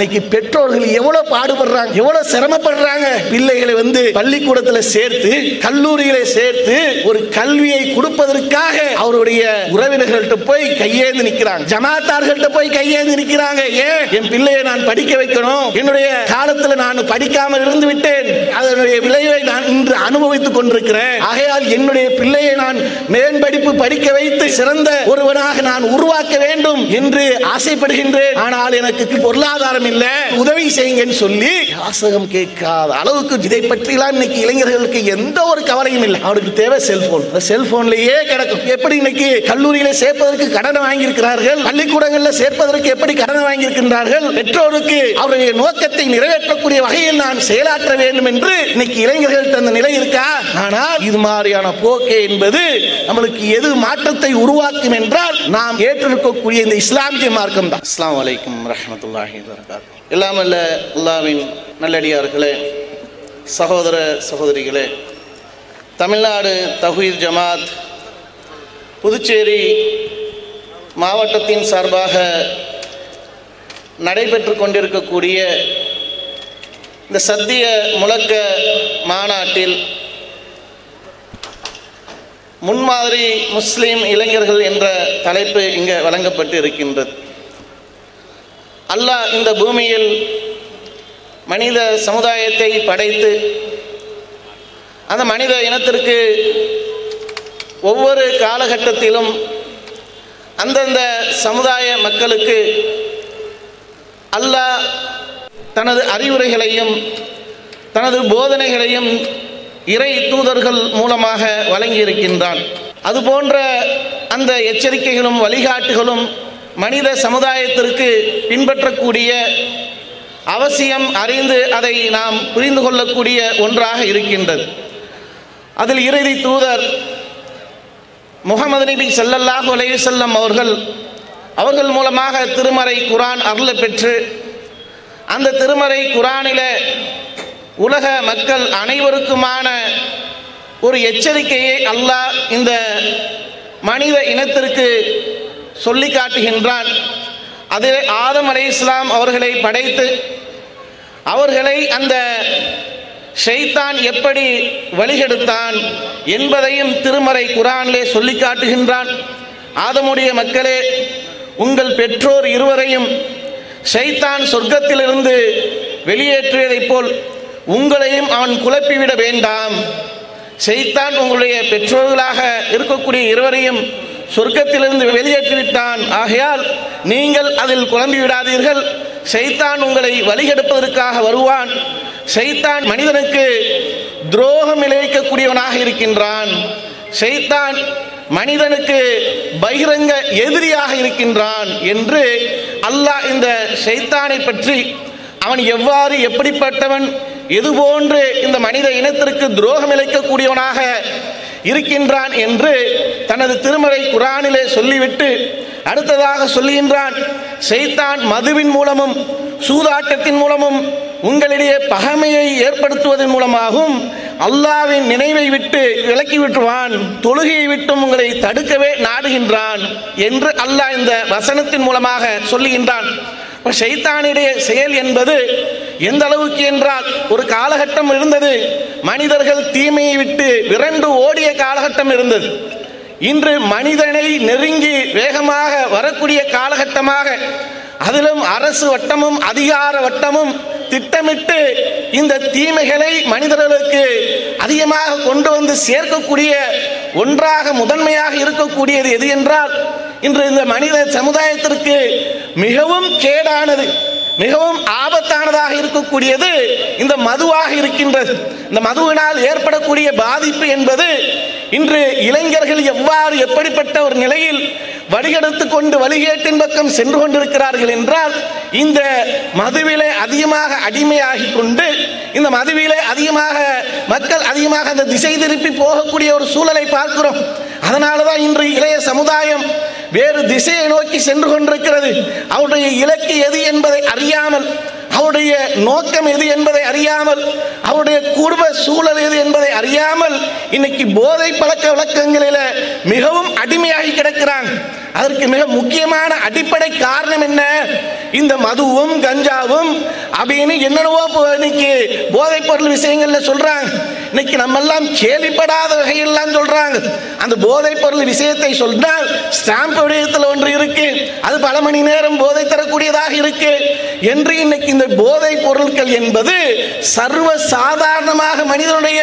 இன்னைக்கு பெற்றோர்கள் எவ்வளவு பாடுபடுறாங்க, எவ்வளவு சிரமப்படுறாங்க. பிள்ளைகளை பள்ளிக்கூடத்தில் சேர்த்து கல்லூரிகளை சேர்த்து ஒரு கல்வியை கொடுப்பதற்காக அவருடைய உறவினர்கள்ட்ட போய் கையேந்து நிற்கிறாங்க, ஜமாத்தார்கள்ட்ட போய் கையேந்து நிற்கிறாங்க. ஏன் என் பிள்ளையை நான் படிக்க வைக்கணும், என்னுடைய காலத்தில் நான் படிக்காமல் இருந்து விட்டேன், அதனுடைய விளைவை நான் இன்று அனுபவித்துக் கொண்டிருக்கிறேன். ஆகையால் என்னுடைய பிள்ளையை நான் மேம்படிப்பு படிக்க வைத்து சிறந்த ஒருவனாக நான் உருவாக்க வேண்டும் என்று ஆசைப்படுகின்றேன். ஆனால் எனக்கு பொருளாதாரம் இல்ல, உதவி செய்யுங்கன்னு சொல்லி யாசகம் கேட்காத அளவுக்கு இதை பற்றிலாம் இன்னைக்கு இளைஞர்களுக்கு எந்த ஒரு கவலையும் இல்லை. அவருக்கு தேவை செல்போன், செல்போன்லயே கிடக்கும். எப்படி இன்னைக்கு கல்லூரியில சேர்ப்பதற்கு கடனை வாங்கி இருக்கிறார்கள், பள்ளிக்கூடங்களில் சேர்ப்பதற்கு எப்படி கடனை வாங்கி இருக்கின்றார்கள். பெற்றோருக்கு அவருடைய நோக்கத்தை நிறைவேற்றக்கூடிய வகையில் நான் செயலாற்ற வேண்டும் என்று இன்னைக்கு இளைஞர்கள் அந்த நிலை இருக்கா? ஆனால் இது மாதிரியான போக்கே என்பது நம்மளுக்கு எது மாற்றத்தை உருவாக்கும் என்றால் நாம் ஏற்றிருக்கக்கூடிய இந்த இஸ்லாமிய மார்க்கம் தான். அஸ்ஸலாமு அலைக்கும் வரஹ்மத்துல்லாஹி வபரகாத்துஹு. எல்லாம் அல்ல அல்லாஹ்வின் நல்லடியார்களே, சகோதர சகோதரிகளே, தமிழ்நாடு தௌஹீத் ஜமாத் புதுச்சேரி மாவட்டத்தின் சார்பாக நடைபெற்று கொண்டிருக்கக்கூடிய இந்த சத்திய முழக்க மாநாட்டில் முன்மாதிரி முஸ்லீம் இளைஞர்கள் என்ற தலைப்பு இங்கே வழங்கப்பட்டு இருக்கின்றது. அல்லாஹ் இந்த பூமியில் மனித சமுதாயத்தை படைத்து அந்த மனித இனத்திற்கு ஒவ்வொரு காலகட்டத்திலும் அந்தந்த சமுதாய மக்களுக்கு அல்லாஹ் தனது அறிவுரைகளையும் தனது போதனைகளையும் இறை தூதர்கள் மூலமாக வழங்கியிருக்கின்றான். அதுபோன்ற அந்த எச்சரிக்கைகளும் வழிகாட்டுகளும் மனித சமுதாயத்திற்கு பின்பற்றக்கூடிய அவசியம், அறிந்து அதை நாம் புரிந்து கொள்ளக்கூடிய ஒன்றாக இருக்கின்றது. அதில் இறுதி தூதர் முஹம்மது நபி ஸல்லல்லாஹு அலைஹி வஸல்லம் அவர்கள் மூலமாக திருமறை குர்ஆன் அருளை பெற்று அந்த திருமறை குர்ஆனில் உலக மக்கள் அனைவருக்குமான ஒரு எச்சரிக்கையை அல்லாஹ் இந்த மனித இனத்திற்கு சொல்லி காட்டுகின்றான். அதில் ஆதம் அலைஹிஸ்ஸலாம் அவர்களை படைத்து அவர்களை அந்த ஷைத்தான் எப்படி வழிகெடுத்தான் என்பதையும் திருமறை குர்ஆனிலே சொல்லி காட்டுகின்றான். ஆதமுடைய மக்களே, உங்கள் பெற்றோர் இருவரையும் ஷைத்தான் சொர்க்கத்திலிருந்து வெளியேற்றியதைப் போல் உங்களையும் அவன் குழப்பிவிட வேண்டாம். ஷைத்தான் உங்களுடைய பெற்றோர்களாக இருக்கக்கூடிய இருவரையும் சொர்க்கத்திலிருந்து வெளியேற்றிவிட்டான். ஆகையால் நீங்கள் அதில் குழம்பி விடாதீர்கள். ஷைத்தான் உங்களை வழிகெடுப்பதற்காக வருவான். ஷைத்தான் மனிதனுக்கு துரோகம் இழைக்கக்கூடியவனாக இருக்கின்றான். ஷைத்தான் மனிதனுக்கு பகிரங்க எதிரியாக இருக்கின்றான் என்று அல்லாஹ் இந்த ஷைத்தானை பற்றி, அவன் எவ்வாறு எப்படிப்பட்டவன், எதுபோன்று இந்த மனித இனத்திற்கு துரோகம் இழைக்கக்கூடியவனாக இருக்கின்றான் என்று தனது திருமறை குர்ஆனிலே சொல்லிவிட்டு அடுத்ததாக சொல்லுகின்றான், ஷைத்தான் மதுவின் மூலமும் சூதாட்டத்தின் மூலமும் உங்களிடையே பகைமையை ஏற்படுத்துவதன் மூலமாகவும் அல்லாஹ்வின் நினைவை விட்டு விலக்கி விட்டுவான், தொழுகையை விட்டும் உங்களை தடுக்கவே நாடுகின்றான் என்று அல்லாஹ் இந்த வசனத்தின் மூலமாக சொல்லுகின்றான். ஷைத்தானுடைய செயல் என்பது எந்த அளவுக்கு என்றால், ஒரு காலகட்டம் இருந்தது மனிதர்கள் தீமையை விட்டு விரண்டு ஓடிய காலகட்டம் இருந்தது. இன்று மனிதனை நெருங்கி வேகமாக வரக்கூடிய காலகட்டமாக, அதிலும் அரசு வட்டமும் அதிகார வட்டமும் திட்டமிட்டு இந்த தீமைகளை மனிதர்களுக்கு அதிகமாக கொண்டு வந்து சேர்க்கக்கூடிய ஒன்றாக முதன்மையாக இருக்கக்கூடியது எது என்றால், இன்று இந்த மனித சமுதாயத்திற்கு மிகவும் கேடானது, மிகவும் ஆபத்தானதாக இருக்கக்கூடியது இந்த மதுவாக இருக்கின்றது. இந்த மதுவினால் ஏற்படக்கூடிய பாதிப்பு என்பது இன்று இளைஞர்கள் எவ்வாறு எப்படிப்பட்ட ஒரு நிலையில் வழிகெடுத்து கொண்டு வழிகேட்டின் பக்கம் சென்று கொண்டிருக்கிறார்கள் என்றால், இந்த மதுவிலே அதிகமாக அடிமையாகி கொண்டு இந்த மதுவிலே அதிகமாக மக்கள் அதிகமாக அந்த திசை திருப்பி போகக்கூடிய ஒரு சூழலை பார்க்கிறோம். அதனால தான் இன்று இளைய சமுதாயம் வேறு திசையை நோக்கி சென்று கொண்டிருக்கிறது. அவருடைய இலக்கு எது என்பதை அறியாமல், அவருடைய நோக்கம் எது என்பதை அறியாமல், அவருடைய குடும்ப சூழல் எது என்பதை அறியாமல் இன்னைக்கு போதை பழக்க வழக்கங்களில் மிகவும் அடிமையாகி கிடக்கிறாங்க. அதற்கு மிக முக்கியமான அடிப்படை காரணம் என்ன? இந்த மதுவும் கஞ்சாவும் அப்படின்னு என்னென்னவோ இன்னைக்கு போதைப் பொருள் விஷயங்கள்ல சொல்றாங்க. இன்னைக்கு நம்ம எல்லாம் கேள்விப்படாத வகையெல்லாம் சொல்றாங்க. அந்த போதைப் பொருள் விஷயத்தை சொன்னால் ஸ்டாம்ப் வடிவத்தில் ஒன்று இருக்கு, அது பல மணி நேரம் போதை தரக்கூடியதாக இருக்கு என்று இன்னைக்கு இந்த போதைப் பொருட்கள் என்பது சர்வ சாதாரணமாக மனிதனுடைய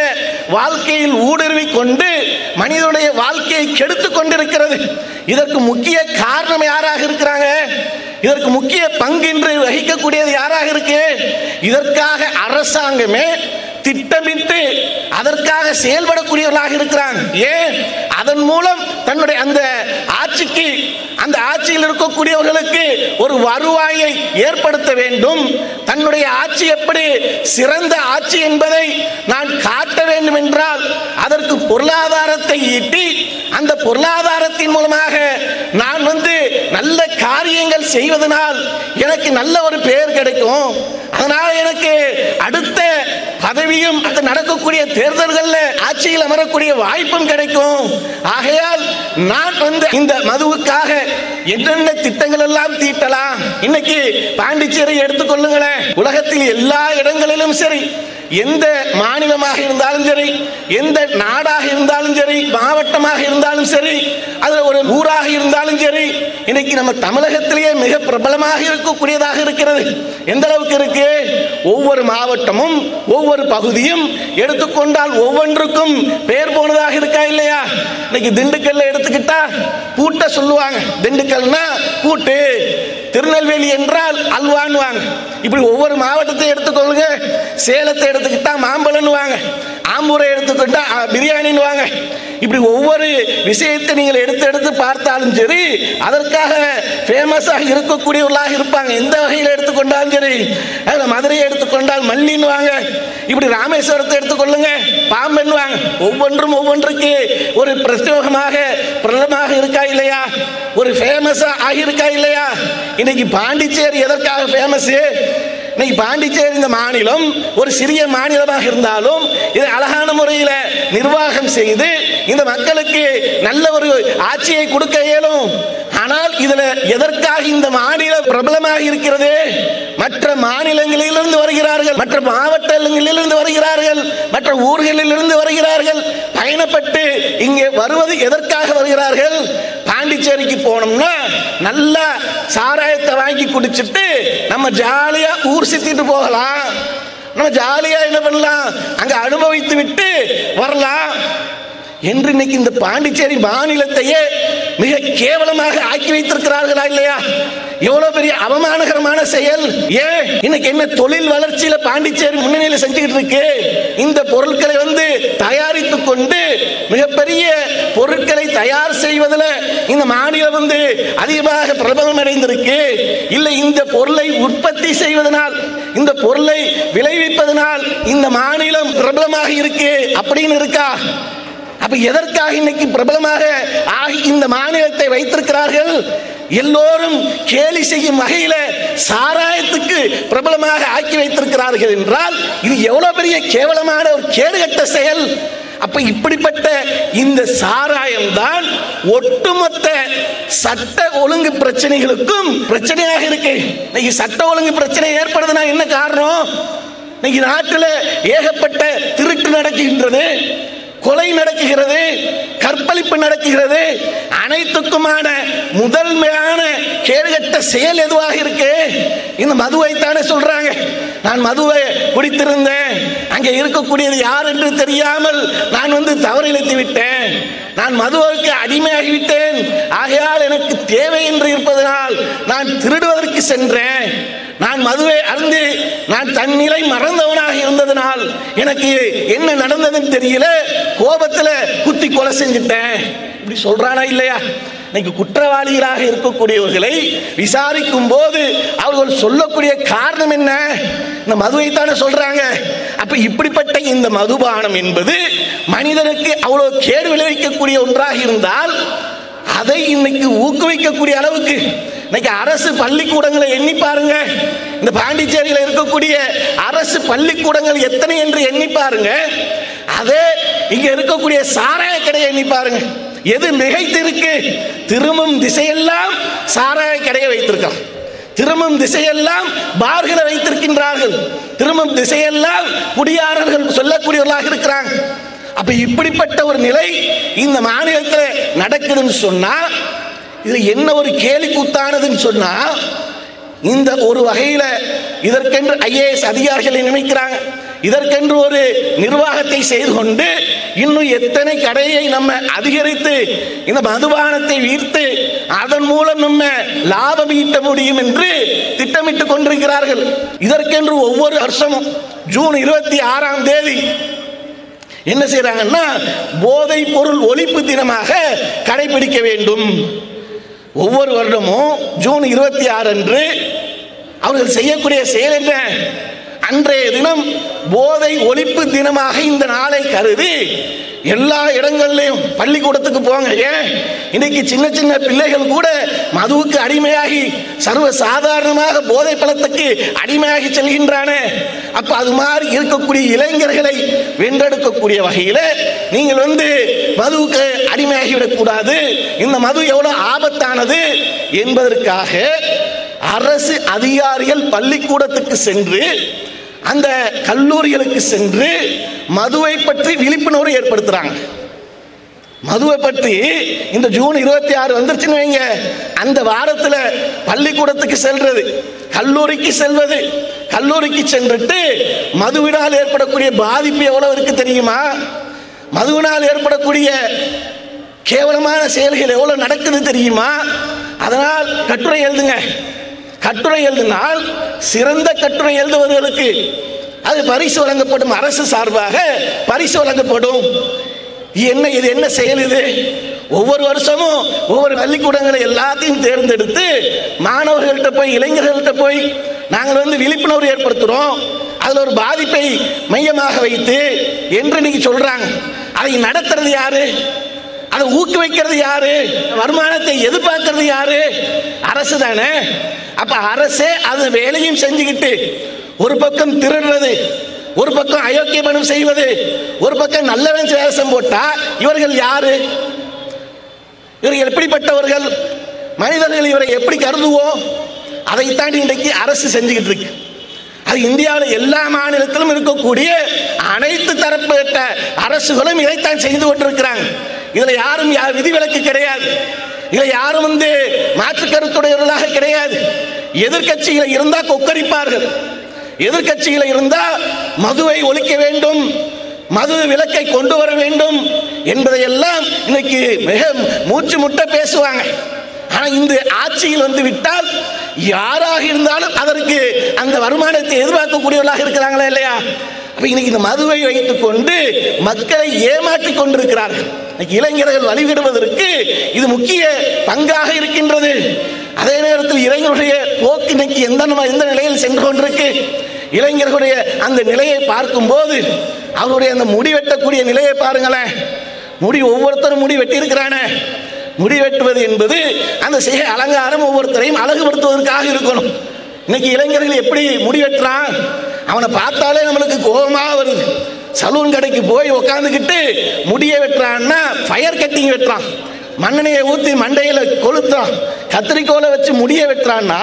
வாழ்க்கையில் ஊடுருவி கொண்டு மனிதனுடைய வாழ்க்கையை கெடுத்து கொண்டிருக்கிறது. இதற்கு முக்கிய காரணம் யாராக இருக்கிறாங்க? இதற்கு முக்கிய பங்கின்று வகிக்கக்கூடியது யாராக இருக்கு? இதற்காக அரசாங்கமே திட்டமிட்டு அதற்காக செயல்படக்கூடியவர்களாக இருக்கிறாங்க. ஏன்? அதன் மூலம் தன்னுடைய அந்த ஆட்சிக்கு, அந்த ஆட்சியில் இருக்கக்கூடியவர்களுக்கு ஒரு வருவாயை ஏற்படுத்த வேண்டும். தன்னுடைய ஆட்சி எப்படி சிறந்த ஆட்சி என்பதை நான் காட்ட வேண்டும் என்றால் அதற்கு பொருளாதாரத்தை ஈட்டி அந்த பொருளாதாரத்தின் மூலமாக நான் நல்ல காரியங்கள் செய்வதனால் எனக்கு நல்ல ஒரு பெயர் கிடைக்கும். அதனால எனக்கு அடுத்த பதவியும் நடக்கக்கூடிய தேர்தல்களில் ஆட்சியில் அமரக்கூடிய வாய்ப்பும் கிடைக்கும். ஆகையால் நான் இந்த மதுவுக்காக என்னென்ன திட்டங்கள் எல்லாம் தீட்டலாம். இன்னைக்கு பாண்டிச்சேரி எடுத்துக்கொள்ளுங்களேன். உலகத்தில் எல்லா இடங்களிலும் சரி, எந்த மாநிலமாக இருந்தாலும் சரி, எந்த நாடாக இருந்தாலும் சரி, மாவட்டமாக இருந்தாலும் சரி, அது ஒரு ஊராக இருந்தாலும் சரி, இன்னைக்கு நம்ம தமிழகத்திலேயே மிக பிரபலமாக இருக்கக்கூடியதாக இருக்கிறது. எந்த அளவுக்கு இருக்கு? ஒவ்வொரு மாவட்டமும் ஒவ்வொரு பகுதியும் எடுத்துக்கொண்டால் ஒவ்வொன்றுக்கும் பெயர் போனதாக இருக்கா இல்லையா? இன்னைக்கு திண்டுக்கல்ல எடுத்துக்கிட்டா பூட்ட சொல்லுவாங்க. திண்டுக்கல்னா பூட்டு, திருநெல்வேலி என்றால் அல்வான்னு வாங்க. இப்படி ஒவ்வொரு மாவட்டத்தை எடுத்துக்கொள்ளுங்க. சேலத்தை எடுத்துக்கிட்டா மாம்பழம்னு வாங்க, ஆம்பூரை எடுத்துக்கிட்டா பிரியாணின்னு வாங்க. இப்படி ஒவ்வொரு விஷயத்தை நீங்கள் எடுத்து பார்த்தாலும் சரி, அதற்காக ஃபேமஸாக இருக்கக்கூடியவர்களாக இருப்பாங்க. எந்த வகையில் எடுத்துக்கொண்டாலும் சரி, மதுரையை எடுத்துக்கொண்டால் மல்லின்னு வாங்க. இப்படி ராமேஸ்வரத்தை எடுத்துக்கொள்ளுங்க, பாம்பன் வாங்க. ஒவ்வொன்றும் ஒவ்வொன்றுக்கு ஒரு பிரத்யேகமாக பிரபலமாக இருக்கா இல்லையா? ஒரு ஃபேமஸா ஆகியிருக்கா இல்லையா? இன்னைக்கு பாண்டிச்சேரி எதற்காக ஃபேமஸ்? இன்னைக்கு பாண்டிச்சேரி இந்த மாநிலம் ஒரு சிறிய மாநிலமாக இருந்தாலும் இதை அழகான முறையில் நிர்வாகம் செய்து இந்த மக்களுக்கு நல்ல ஒரு ஆட்சியை கொடுக்க இயலும். ஆனால் இதுல எதற்காக இந்த மாநிலம் பிரபலமாக இருக்கிறது? மற்ற மாநிலங்களிலிருந்து வருகிறார்கள், மற்ற மாவட்டங்களிலிருந்து வருகிறார்கள், மற்ற ஊர்களிலிருந்து வருகிறார்கள். பயணப்பட்டு இங்கே வருவது எதற்காக வருகிறார்கள்? பாண்டிச்சேரிக்கு போனோம்னா நல்லா சாராயத்தை வாங்கி குடிச்சிட்டு நம்ம ஜாலியா ஊர் சுத்திட்டு போகலாம், நம்ம ஜாலியா என்ன பண்ணலாம், அங்க அனுபவித்து விட்டு வரலாம் என்று இன்னைக்கு இந்த பாண்டிச்சேரி மாநிலத்தையே மிக கேவலமாக ஆக்கி வைத்திருக்கிறார்களா இல்லையா? எவ்வளவு பெரிய அவமானகரமான செயல். ஏன் இன்னைக்கு என்ன தொழில் வளர்ச்சியில பாண்டிச்சேரி முன்னணியில் செஞ்சுக்கிட்டு இருக்கு? இந்த பொருட்களை தயாரித்துக் கொண்டு மிகப்பெரிய பொருட்களை தயார் செய்வதில் இந்த மாநிலம் அதிகமாக பிரபலம் அடைந்திருக்கு. இல்லை, இந்த பொருளை உற்பத்தி செய்வதனால், இந்த பொருளை விளைவிப்பதனால் இந்த மாநிலம் பிரபலமாக இருக்கு அப்படின்னு இருக்கா? அப்ப எதற்காக இன்னைக்கு பிரபலமாக ஆகி இந்த மாநிலத்தை வைத்திருக்கிறார்கள்? எல்லோரும் கேலி செய்யும் வகையில சாராயத்துக்கு பிரபலமாக ஆக்கி வைத்திருக்கிறார்கள் என்றால் இது எவ்வளவு பெரிய கேவலமான ஒரு கேடுகட்ட செயல். அப்ப இப்படிப்பட்ட இந்த சாராயம் தான் ஒட்டுமொத்த சட்ட ஒழுங்கு பிரச்சனைகளுக்கும் பிரச்சனையாக இருக்கு. இன்னைக்கு சட்ட ஒழுங்கு பிரச்சனை ஏற்படுதுன்னா என்ன காரணம்? இன்னைக்கு நாட்டில் ஏகப்பட்ட திருட்டு நடக்கின்றது, கொலை நடக்குகிறது, கற்பழிப்பு நடக்குகிறது. அனைத்துக்குமான முதன்மையான கேடுகட்ட செயல் எதுவாக இருக்கு? இந்த மதுவைத்தானே சொல்றாங்க. நான் மதுவை குடித்திருந்தேன், அங்கே இருக்கக்கூடியது யார் என்று தெரியாமல் நான் தவறிழைத்து விட்டேன், நான் மதுவுக்கு அடிமையாகிவிட்டேன், ஆகையால் எனக்கு தேவை என்று இருப்பதனால் நான் திருடுவதற்கு சென்றேன், நான் மதுவை அருந்தி நான் தன்னிலை மறந்தவனாக இருந்ததனால் எனக்கு என்ன நடந்ததுன்னு தெரியல, கோபத்தில் குத்தி கொலை செஞ்சுட்டேன், இப்படி சொல்றானா இல்லையா? இன்னைக்கு குற்றவாளிகளாக இருக்கக்கூடியவர்களை விசாரிக்கும் போது அவர்கள் சொல்லக்கூடிய காரணம் என்ன? இந்த மதுவை தானே சொல்றாங்க. அப்ப இப்படிப்பட்ட இந்த மதுபானம் என்பது மனிதனுக்கு அவ்வளவு கேடு விளைவிக்கக்கூடிய ஒன்றாக இருந்தால் அதை இன்னைக்கு ஊக்குவிக்கக்கூடிய அளவுக்கு இன்னைக்கு அரசு பள்ளிக்கூடங்களை எண்ணி பாருங்க. இந்த பாண்டிச்சேரியில் இருக்கக்கூடிய அரசு பள்ளிக்கூடங்கள் எத்தனை என்று எண்ணி பாருங்க. அதே இங்க இருக்கக்கூடிய சாராய கடையை எண்ணி பாருங்க. எது மிகைத்திருக்கு? திரும்பும் திசையெல்லாம் சாராய கடையை வைத்திருக்கான், திரும்பும் திசையெல்லாம் பார்களை வைத்திருக்கின்றார்கள், திரும்பும் திசையெல்லாம் குடியாரர்கள் சொல்லக்கூடியவர்களாக இருக்கிறாங்க. அப்ப இப்படிப்பட்ட ஒரு நிலை இந்த மாநிலத்தில் நடக்குதுன்னு சொன்னா இது என்ன ஒரு கேலி கூத்தானதுன்னு சொன்னா, இந்த ஒரு வகையில இதற்கென்று IAS அதிகாரிகளை நியமிக்கிறாங்க, இதற்கென்று ஒரு நிர்வாகத்தை செய்து கொண்டு இன்னும் எத்தனை கடையை நம்ம அதிகரித்து இந்த மதுபானத்தை வீர்த்து அதன் மூலம் நம்ம லாபம் ஈட்ட முடியும் என்று திட்டமிட்டுக் கொண்டிருக்கிறார்கள். இதற்கென்று ஒவ்வொரு வருஷமும் ஜூன் 26ஆம் தேதி என்ன செய்யறாங்கன்னா போதைப் பொருள் ஒழிப்பு தினமாக கடைபிடிக்க வேண்டும். ஒவ்வொரு வருடமும் ஜூன் 26 அன்று அவர்கள் செய்யக்கூடிய செயல் என்ன? அன்றைய தினம் போதை ஒழிப்பு தினமாக இந்த நாளை கருதி எல்லா இடங்கள்லையும் பள்ளிக்கூடத்துக்கு போங்க. ஏன் இன்னைக்கு சின்ன சின்ன பிள்ளைகள் கூட மதுவுக்கு அடிமையாகி சர்வ சாதாரணமாக போதை பழத்துக்கு அடிமையாகி செல்கின்றான. அப்ப அது மாதிரி இருக்கக்கூடிய இளைஞர்களை வென்றெடுக்கக்கூடிய வகையில் நீங்கள் மதுவுக்கு அடிமையாகிவிடக் கூடாது, இந்த மது எவ்வளவு ஆபத்தானது என்பதற்காக அரசு அதிகாரிகள் பள்ளிக்கூடத்துக்கு சென்று அந்த கல்லூரிகளுக்கு சென்று மதுவை பற்றி விழிப்புணர்வு ஏற்படுத்துறாங்க. மதுவை பற்றி இந்த ஜூன் 26 வந்துருச்சுன்னு வைங்க, அந்த வாரத்தில் பள்ளிக்கூடத்துக்கு செல்றது, கல்லூரிக்கு செல்வது, கல்லூரிக்கு சென்றுட்டு மதுவினால் ஏற்படக்கூடிய பாதிப்பு எவ்வளவு இருக்கு தெரியுமா? மதுவினால் ஏற்படக்கூடிய கேவலமான செயல்கள் எவ்வளவு நடக்குது தெரியுமா? அதனால் கட்டுரை எழுதுங்க. கட்டுரை எழுதினால் சிறந்த கட்டுரை எழுதுவர்களுக்கு அது பரிசு வழங்கப்படும், அரசு சார்பாக பரிசு வழங்கப்படும். இது என்ன செயல் இது? ஒவ்வொரு வருஷமும் ஒவ்வொரு பள்ளிக்கூடங்களை எல்லாத்தையும் தேர்ந்தெடுத்து மாணவர்கள்ட்ட போய் இளைஞர்கள்ட்ட போய் நாங்கள் விழிப்புணர்வு ஏற்படுத்துறோம், அதில் ஒரு பாதிப்பை மையமாக வைத்து என்று நீங்க சொல்றாங்க. அதை நடத்துறது யாரு? அதை ஊக்குவிக்கிறது யாரு? வருமானத்தை எதிர்பார்க்கிறது யாரு? அரசு தானே. அப்ப அரசே அது வேலையும் செஞ்சுக்கிட்டு ஒரு பக்கம் திருடுறது, ஒரு பக்கம் அயோக்கிய பணம் செய்வது, ஒரு பக்கம் நல்லவன் வேஷம் போட்டா இவர்கள் யாரு? இவர்கள் எப்படிப்பட்டவர்கள்? மனிதர்கள் இவரை எப்படி கருதுவோம்? அதைத்தான் இன்றைக்கு அரசு செஞ்சுக்கிட்டு இருக்கு. அது இந்தியாவில் எல்லா மாநிலத்திலும் இருக்கக்கூடிய அனைத்து தரப்பட்ட அரசுகளும் இதைத்தான் செய்து கொண்டிருக்கிறாங்க. இதுல யாரும் விதிவிலக்கு கிடையாது, இதுல யாரும் மாற்று கருத்துடையவர்களாக கிடையாது. எதிர்கட்சியில இருந்தா கொக்கரிப்பார்கள், எதிர்கட்சியில இருந்தா மதுவை ஒழிக்க வேண்டும், மது விலக்கை கொண்டு வர வேண்டும் என்பதையெல்லாம் இன்னைக்கு மிக மூச்சு முட்ட பேசுவாங்க. ஆனா இந்த ஆட்சியில் விட்டால் யாராக இருந்தாலும் அதற்கு அந்த வருமானத்தை எதிர்பார்க்கக்கூடியவர்களாக இருக்கிறாங்களா இல்லையா? இன்னைக்கு இந்த மதுவை வைத்துக் கொண்டு மக்களை ஏமாற்றி கொண்டிருக்கிறார்கள். இளைஞர்கள் வழிவிடுவதற்கு இது முக்கிய பங்காக இருக்கின்றது. அதே நேரத்தில் இளைஞருடைய போக்கு இன்னைக்கு எந்த நிலையில் சென்று கொண்டிருக்கு? இளைஞர்களுடைய அந்த நிலையை பார்க்கும் போது அவருடைய அந்த முடி வெட்டக்கூடிய நிலையை பாருங்களேன். முடி ஒவ்வொருத்தரும் முடி வெட்டி இருக்கிறான. முடி வெட்டுவது என்பது அந்த செய்ய அலங்காரம் ஒவ்வொருத்தரையும் அழகுபடுத்துவதற்காக இருக்கணும். இன்னைக்கு இளைஞர்கள் எப்படி முடி வெட்டுறான்? அவனை பார்த்தாலே நம்மளுக்கு கோபமாக வருது. சலூன் கடைக்கு போய் உட்காந்துக்கிட்டு முடிய வெட்டுறான்னா ஃபயர் கட்டிங் வெட்டுறான், மண்ணெண்ணையை ஊற்றி மண்டையில் கொளுத்துறான். கத்திரிக்கோலை வச்சு முடிய வெட்டுறான்னா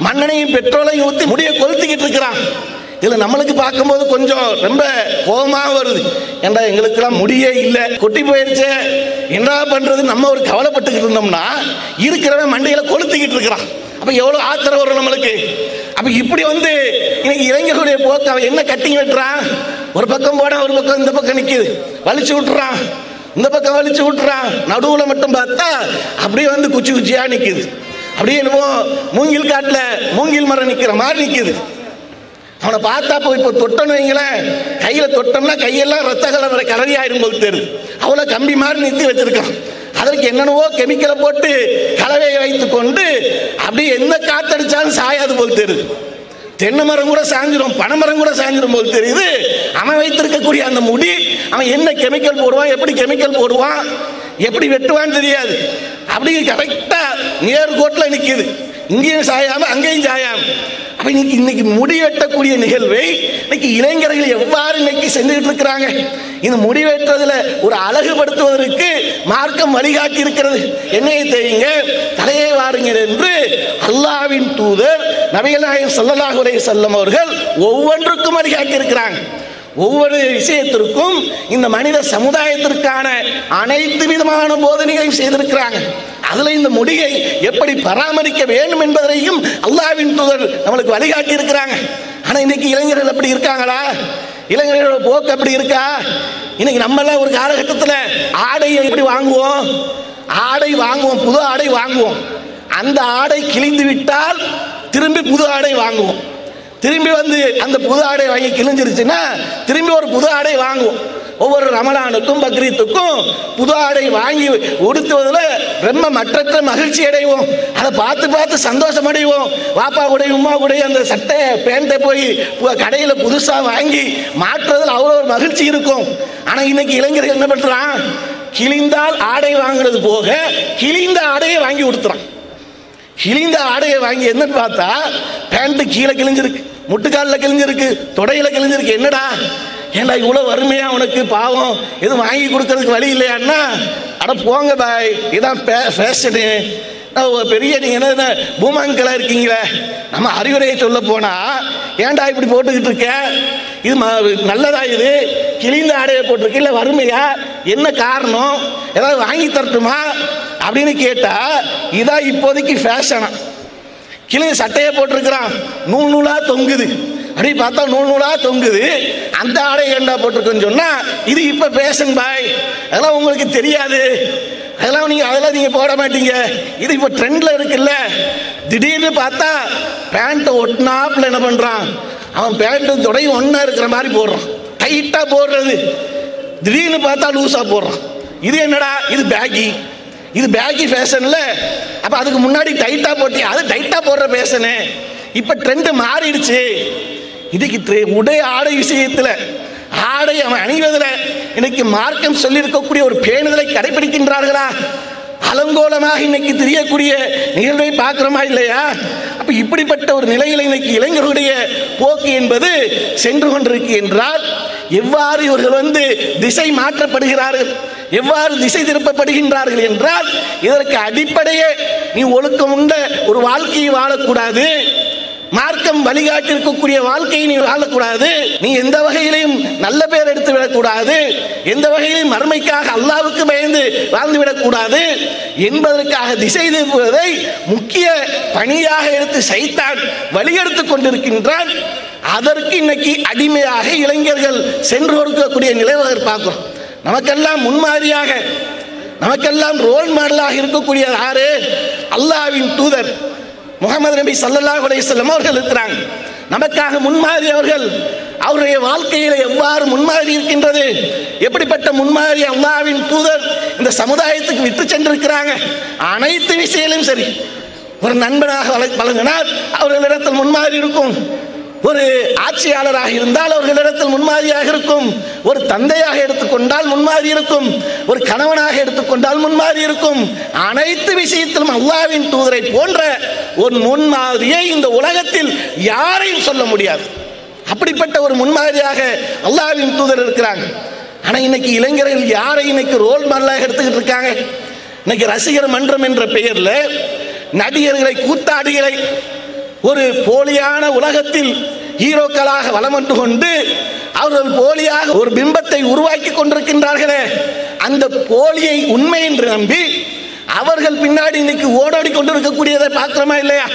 மண்ணெண்ணையும் பெட்ரோலையும் ஊற்றி முடியை கொளுத்திக்கிட்டு இருக்கிறான். இதில் நம்மளுக்கு பார்க்கும்போது கொஞ்சம் ரொம்ப கோபமாக வருது. ஏண்டா எங்களுக்கெல்லாம் முடியே இல்லை, கொட்டி போயிடுச்சே, என்ன பண்ணுறது? நம்ம ஒரு கவலைப்பட்டுக்கிட்டு இருந்தோம்னா இருக்கிறவன் மண்டையில் கொளுத்திக்கிட்டு இருக்கிறான். அப்போ எவ்வளோ ஆத்திரம் வரும் நம்மளுக்கு. அப்போ இப்படி இன்னைக்கு இளைஞர்களுடைய போக்கு அவன் என்ன கட்டிங் வெட்டுறான்? ஒரு பக்கம் போட ஒரு பக்கம் இந்த பக்கம் நிற்கிது, வலிச்சு விட்டுறான், இந்த பக்கம் வலிச்சு விட்டுறான். நடுவில் மட்டும் பார்த்தா அப்படியே குச்சி குச்சியாக நிற்கிது. அப்படியே என்னமோ மூங்கில் காட்டில் மூங்கில் மரம் நிற்கிற மாதிரி நிற்கிது. அவனை பார்த்தா இப்போ தொட்டன்னு வைங்களேன், கையில் தொட்டோம்னா கையெல்லாம் ரத்த கலரியாயிரும் போது தெரியுது. அவ்வளோ கம்பி மாதிரி நிறுத்தி வச்சிருக்கான். அதற்கு என்னென்னவோ கெமிக்கலை போட்டு கலவையை வைத்து கொண்டு அப்படியே எந்த காத்தடிச்சாலும் சாயாது போல் தெரியுது. தென்னை மரம் கூட சாஞ்சிரும், பனைமரம் கூட சாஞ்சிரும் போல் தெரியுது. அவன் வைத்திருக்கக்கூடிய அந்த முடி அவன் என்ன கெமிக்கல் போடுவான், எப்படி கெமிக்கல் போடுவான், எப்படி வெட்டுவான்னு தெரியாது. அப்படி கரெக்டாக நேர்கோட்டில் நிற்கிது. இங்கேயும் சாயாம அங்கேயும் சாயாம. அப்ப இன்னைக்கு முடிவெட்டக்கூடிய நிகழ்வை இன்னைக்கு இளைஞர்கள் எவ்வாறு இன்னைக்கு செஞ்சுட்டு இருக்கிறாங்க. இந்த முடிவெட்டுறதுல ஒரு அழகுபடுத்துவதற்கு மார்க்கம் வழிகாட்டி இருக்கிறது. என்னையை தெரியுங்க, தலையை வாருங்க என்று அல்லாஹ்வின் தூதர் நபிகள் நாயகம் ஸல்லல்லாஹு அலைஹி வஸல்லம் அவர்கள் ஒவ்வொன்றுக்கும் வழிகாட்டி இருக்கிறாங்க. ஒவ்வொரு விஷயத்திற்கும் இந்த மனித சமுதாயத்திற்கான அனைத்து விதமான போதனைகளையும் செய்திருக்கிறாங்க. அதுல இந்த முடியை எப்படி பராமரிக்க வேண்டும் என்பதையும் அல்லாஹ்வின் தூதர் நம்மளுக்கு வழிகாட்டி இருக்கிறாங்க. ஆனா இன்னைக்கு இளைஞர்கள் அப்படி இருக்காங்களா? இளைஞர்களோட போக்கு அப்படி இருக்கா? இன்னைக்கு நம்ம எல்லாம் ஒரு காலகட்டத்தில் ஆடையை எப்படி வாங்குவோம்? ஆடை வாங்குவோம், புது ஆடை வாங்குவோம். அந்த ஆடை கிழிந்து விட்டால் திரும்பி புது ஆடை வாங்குவோம். திரும்பி வந்து அந்த புது ஆடை வாங்கி கிழிஞ்சிருச்சுன்னா திரும்பி ஒரு புது ஆடை வாங்குவோம். ஒவ்வொரு ரமலானுக்கும் பக்ரீத்துக்கும் புது ஆடை வாங்கி உடுத்துவதில் ரொம்ப மற்றற்ற மகிழ்ச்சி அடைவோம். அதை பார்த்து பார்த்து சந்தோஷம் அடைவோம். வாப்பா கூட உமா கூட அந்த சட்டை பேண்ட்டை போய் கடையில் புதுசாக வாங்கி மாற்றுறதில் அவ்வளோ ஒரு மகிழ்ச்சி இருக்கும். ஆனால் இன்னைக்கு இளைஞர்கள் என்ன பண்ணுறான்? கிழிந்தால் ஆடை வாங்குறது போக கிழிந்த ஆடையை வாங்கி உடுத்துறான். கிழிந்த ஆடையை வாங்கி என்னன்னு பார்த்தா பேண்ட் கீழே கிழிஞ்சிருக்கு, முட்டுக்காலில் கிழிஞ்சிருக்கு, தொடையில கிழிஞ்சிருக்கு. என்னடா ஏண்டா இவ்வளோ வறுமையா உனக்கு? பாவம், எதுவும் வாங்கி கொடுக்கறதுக்கு வழி இல்லையான்னா, அட போங்க பாய், இதான் ஃபேஷனு. பெரிய நீங்கள் என்ன பூமாங்கலாக இருக்கீங்களே, நம்ம அறிவுரையை சொல்ல போனால் ஏன்டா இப்படி போட்டுக்கிட்டு இருக்க? இது நல்லதா? இது கிழிந்த ஆடையை போட்டிருக்கு, இல்லை வறுமையா? என்ன காரணம்? ஏதாவது வாங்கி தரட்டுமா அப்படின்னு கேட்டால் இதான் இப்போதைக்கு ஃபேஷனா. கிழிஞ்ச சட்டையை போட்டிருக்கிறான், நூல் நூலாக தொங்குது. அப்படி பார்த்தா நூல் நூலாக தொங்குது. அந்த ஆடை ஏண்டா போட்டிருக்குன்னு சொன்னால் இது இப்போ ஃபேஷன் பாய், அதெல்லாம் உங்களுக்கு தெரியாது, அதெல்லாம் நீங்கள் போட மாட்டீங்க, இது இப்போ ட்ரெண்டில் இருக்குல்ல. திடீர்னு பார்த்தா பேண்ட்டை ஒட்டினாப்பில் என்ன பண்ணுறான்? அவன் பேண்ட்டு தொடையும் ஒன்றா இருக்கிற மாதிரி போடுறான், டைட்டாக போடுறது. திடீர்னு பார்த்தா லூஸாக போடுறான். இது என்னடா? இது பேக்கி, இது பேக்கி ஃபேஷனில். அப்போ அதுக்கு முன்னாடி டைட்டாக போட்டி, அது டைட்டாக போடுற ஃபேஷனு. இப்போ ட்ரெண்டு மாறிடுச்சு. இதுக்கு உடை ஆடை விஷயத்தில், ஆடை அவன் அணிவதில் இன்னைக்கு மார்க்கம் சொல்லியிருக்கக்கூடிய ஒரு பேணுதலை கடைபிடிக்கின்றார்களா? அலங்கோலமாக இன்னைக்கு தெரியக்கூடிய நிகழ்வை பார்க்கிறோமா இல்லையா? அப்ப இப்படிப்பட்ட ஒரு நிலையில் இன்னைக்கு இளைஞர்களுடைய போக்கு என்பது சென்று கொண்டிருக்கு என்றால் எவ்வாறு இவர்கள் திசை மாற்றப்படுகிறார்கள், எவ்வாறு திசை திருப்பப்படுகின்றார்கள் என்றால் இதற்கு அடிப்படையே நீ ஒழுக்கம் உண்ட ஒரு வாழ்க்கையை வாழக்கூடாது, மார்க்கம் வழிகாட்டி இருக்கக்கூடிய வாழ்க்கையை நீ வாழக்கூடாது, நீ எந்த வகையிலையும் நல்ல பேர் எடுத்து விடக்கூடாது, எந்த வகையிலும் மறுமைக்காக அல்லாஹ்வுக்கு பயந்து வாழ்ந்துவிடக்கூடாது என்பதற்காக திசை திருப்புவதை முக்கிய பணியாக எடுத்து சைத்தான் வழியெடுத்துக் கொண்டிருக்கின்றான். அதற்கு இன்னைக்கு அடிமையாக இளைஞர்கள் சென்று கொடுக்கக்கூடிய நிலையை பார்க்கிறோம். நமக்கெல்லாம் முன்மாதிரியாக, நமக்கெல்லாம் ரோல் மாடலாக இருக்கக்கூடிய யாரு? அல்லாஹ்வின் தூதர் முஹம்மது நபி ஸல்லல்லாஹு அலைஹி வஸல்லம் அவர்கள் இருக்கிறாங்க. நமக்காக முன்மாதிரி அவர்கள். அவருடைய வாழ்க்கையில் எவ்வாறு முன்மாதிரி இருக்கின்றது, எப்படிப்பட்ட முன்மாதிரி அல்லாஹ்வின் தூதர் இந்த சமுதாயத்துக்கு விட்டு சென்றிருக்கிறாங்க. அனைத்து விஷயத்திலும் சரி, ஒரு நண்பனாக வழங்கினால் அவர்களிடத்தில் முன்மாதிரி இருக்கும், ஒரு ஆட்சியாளராக இருந்தால் அவர்களிடத்தில் முன்மாதிரியாக இருக்கும், ஒரு தந்தையாக எடுத்துக்கொண்டால் முன்மாதிரி இருக்கும், ஒரு கணவனாக எடுத்துக்கொண்டால் முன்மாதிரி இருக்கும். அனைத்து விஷயத்திலும் அல்லாஹ்வின் தூதரை போன்ற ஒரு முன்மாதிரியை இந்த உலகத்தில் யாரையும் சொல்ல முடியாது. அப்படிப்பட்ட ஒரு முன்மாதிரியாக அல்லாஹ்வின் தூதர் இருக்கிறாங்க. ஆனால் இன்னைக்கு இளைஞர்கள் யாரை இன்னைக்கு ரோல் மாடலாக எடுத்துக்கிட்டு இருக்காங்க? இன்னைக்கு ரசிகர் மன்றம் என்ற பெயரில் நடிகர்களை, கூத்தாடிகளை ஒரு போலியான உலகத்தில் ஹீரோக்களாக வலம் வந்து கொண்டு அவர்கள் போலியாக ஒரு பிம்பத்தை உருவாக்கி கொண்டிருக்கின்றார்களே, அந்த போலியை உண்மை என்று நம்பி அவர்கள் பின்னாடி இன்னைக்கு ஓடாடி கொண்டிருக்கக்கூடியதை பார்க்கிறோமா இல்லையா?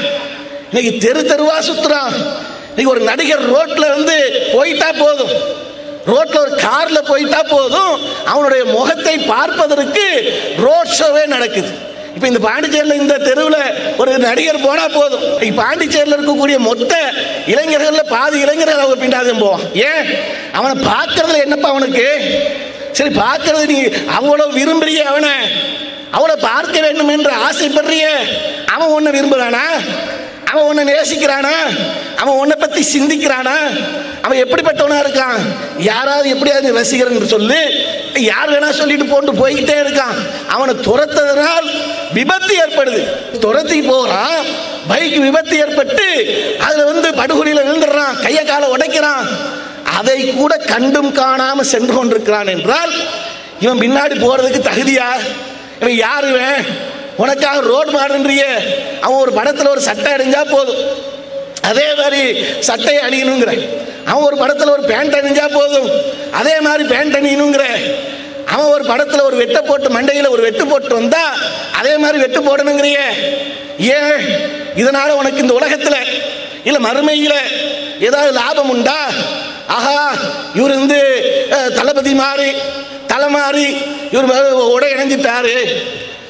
இன்னைக்கு தெரு தெருவா சுத்துறான். இன்னைக்கு ஒரு நடிகர் ரோட்ல போயிட்டா போதும், ரோட்ல ஒரு கார்ல போயிட்டா போதும், அவனுடைய முகத்தை பார்ப்பதற்கு ரோட் ஷோவே நடக்குது. இப்போ இந்த பாண்டிச்சேரியில் இந்த தெருவில் ஒரு நடிகர் போனால் போதும், பாண்டிச்சேரியில் இருக்கக்கூடிய மொத்த இளைஞர்களில் பாதி இளைஞர்கள் அவங்க பின்னாடியும் போவான். ஏன்? அவனை பார்க்கறதுல என்னப்பா அவனுக்கு? சரி, பார்க்கறது நீ அவ்வளோ விரும்புறிய, அவனை அவ்வளோ பார்க்க வேண்டும் என்று ஆசைப்படுறிய, அவன் ஒன்று விரும்புகிறானா? அவன் உன்னை நேசிக்கிறானா? அவன் உன்னை பத்தி சிந்திக்கிறானா? அவன் எப்படிப்பட்டவனா இருக்கான்? யாராவது எப்படியாவது ரசிகர்னு சொல்லு, யார் வேணா சொல்லிட்டு போட்டு போய்கிட்டே இருக்கான். அவனை துரத்ததனால் விபத்து ஏற்படுது. துரத்தி போறான், பைக் விபத்து ஏற்பட்டு அதுல படுகொலியில விழுந்துடுறான், கைய காலை உடைக்கிறான். அதை கூட கண்டும் காணாம சென்று கொண்டிருக்கிறான் என்றால் இவன் பின்னாடி போறதுக்கு தகுதியா? இவன் யாரு? உனக்காக ரோடு மாறுன்றிய. அவன் ஒரு படத்துல ஒரு சட்டை அணிஞ்சா போதும், அதே மாதிரி சட்டையை அணியணுங்கிற. அவன் ஒரு படத்துல ஒரு பேண்ட் அணிஞ்சா போதும், அதே மாதிரி பேண்ட் அணியணுங்கிற. அவன் ஒரு படத்துல ஒரு வெட்டை போட்டு மண்டையில ஒரு வெட்டு போட்டு வந்தா அதே மாதிரி வெட்டு போடணுங்கிறிய. ஏன்? இதனால உனக்கு இந்த உலகத்துல இல்ல மறுமையில ஏதாவது லாபம் உண்டா? ஆஹா, இவர் தளபதி மாறி தலை மாறி இவர் உடை இணைஞ்சிட்டாரு,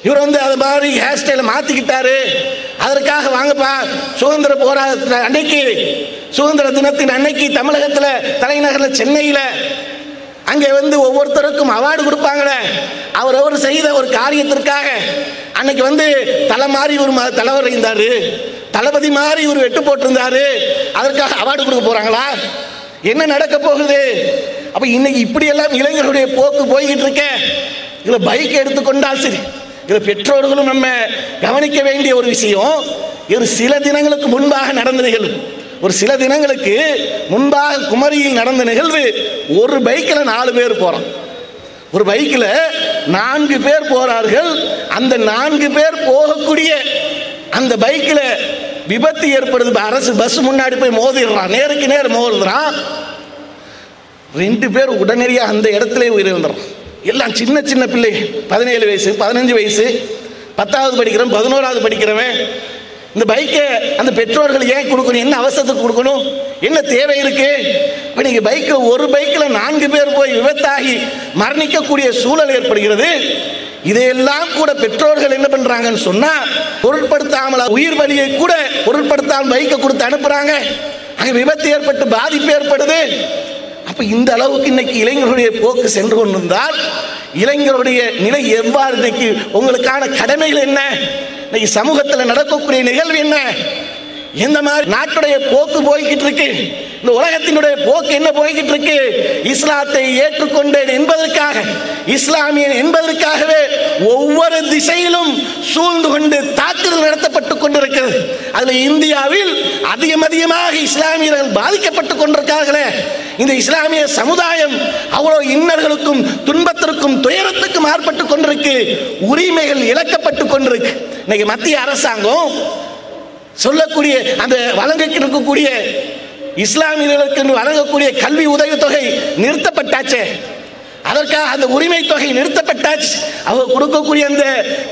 இவர் அது மாதிரி ஹேர் ஸ்டைலை மாத்திக்கிட்டாரு, அதற்காக வாங்கப்பா சுதந்திர போராட்ட அன்னைக்கு, சுதந்திர தினத்தின் அன்னைக்கு தமிழகத்தில் தலைநகரில் சென்னையில் அங்கே ஒவ்வொருத்தருக்கும் அவார்டு கொடுப்பாங்களே, அவர் செய்த ஒரு காரியத்திற்காக அன்னைக்கு தலை மாறி ஒரு தலைவர் இருந்தாரு, தளபதி மாதிரி ஒரு வெட்டு போட்டிருந்தாரு, அதற்காக அவார்டு கொடுக்க போறாங்களா? என்ன நடக்க போகுது? அப்ப இன்னைக்கு இப்படி எல்லாம் இளைஞர்களுடைய போக்கு போய்கிட்டு இருக்க. இதுல பைக் எடுத்துக்கொண்டால் சரி, இதுல பெற்றோர்களும் நம்ம கவனிக்க வேண்டிய ஒரு விஷயம். இது சில தினங்களுக்கு முன்பாக நடந்த நிகழ்வு. ஒரு சில தினங்களுக்கு முன்பாக குமரியில் நடந்த நிகழ்வு. ஒரு பைக்கில் 4 பேர் போறோம், ஒரு பைக்கில் 4 பேர் போறார்கள். அந்த 4 பேர் போகக்கூடிய அந்த பைக்கில் விபத்து ஏற்படுது. அரசு பஸ் முன்னாடி போய் மோதிடுறான், நேருக்கு நேர் மோதுறான். 2 பேர் உடனடியாக அந்த இடத்துல உயிரிழந்துறான். எல்லாம் சின்ன சின்ன பிள்ளை, 17 வயசு 15 வயசு, 10வது படிக்கிறவன் 11வது படிக்கிறவன். இந்த பைக்கை அந்த பெற்றோர்கள் ஏன் கொடுக்கணும்? என்ன அவசரத்துக்கு கொடுக்கணும்? என்ன தேவை இருக்கு? இப்போ நீங்கள் பைக்கில் ஒரு பைக்கில் 4 பேர் போய் விபத்தாகி மரணிக்கக்கூடிய சூழல் ஏற்படுகிறது. இதையெல்லாம் கூட பெற்றோர்கள் என்ன பண்றாங்கன்னு சொன்னா பொருட்படுத்தாமல் உயிர் வலியை கூட பொருட்படுத்தாமல் பைக்கை கொடுத்து அனுப்புறாங்க. அங்கே விபத்து ஏற்பட்டு பாதிப்பு ஏற்படுது. அப்ப இந்த அளவுக்கு இன்னைக்கு இளைஞர்களுடைய போக்கு சென்று கொண்டிருந்தால் இளைஞருடைய நிலை எவ்வாறு? இன்னைக்கு உங்களுக்கான கடமைகள் என்ன? இன்னைக்கு சமூகத்தில் நடக்கக்கூடிய நிகழ்வு என்ன? எந்த மாதிரி நாட்டுடைய போக்கு போய்கிட்டு இருக்கு? இந்த உலகத்தினுடைய போக்கு என்ன போய்கிட்டு இருக்கு? இஸ்லாத்தை ஏற்றுக்கொண்டேன் என்பதற்காக, இஸ்லாமியன் என்பதற்காகவே ஒவ்வொரு திசையிலும் சூழ்ந்து கொண்டு தாக்குதல் நடத்தப்பட்டு கொண்டிருக்கிறது. அதுல இந்தியாவில் அதிகமாக இஸ்லாமியர்கள் பாதிக்கப்பட்டு கொண்டிருக்கார்களே. இந்த இஸ்லாமிய சமுதாயம் அவ்வளவு இன்னல்களுக்கும் துன்பத்திற்கும் துயரத்துக்கும் ஆட்பட்டு கொண்டிருக்கு. உரிமைகள் இழக்கப்பட்டு கொண்டிருக்கு. இன்னைக்கு மத்திய அரசாங்கம் சொல்லக்கூடிய அந்த வழங்கக்கூடிய இஸ்லாமியர்களுக்கு வழங்கக்கூடிய கல்வி உதவித்தொகை நிறுத்தப்பட்டாச்சு. அதற்காக அந்த உரிமை தொகை நிறுத்தப்பட்டாச்சு. அவங்க கொடுக்கக்கூடிய அந்த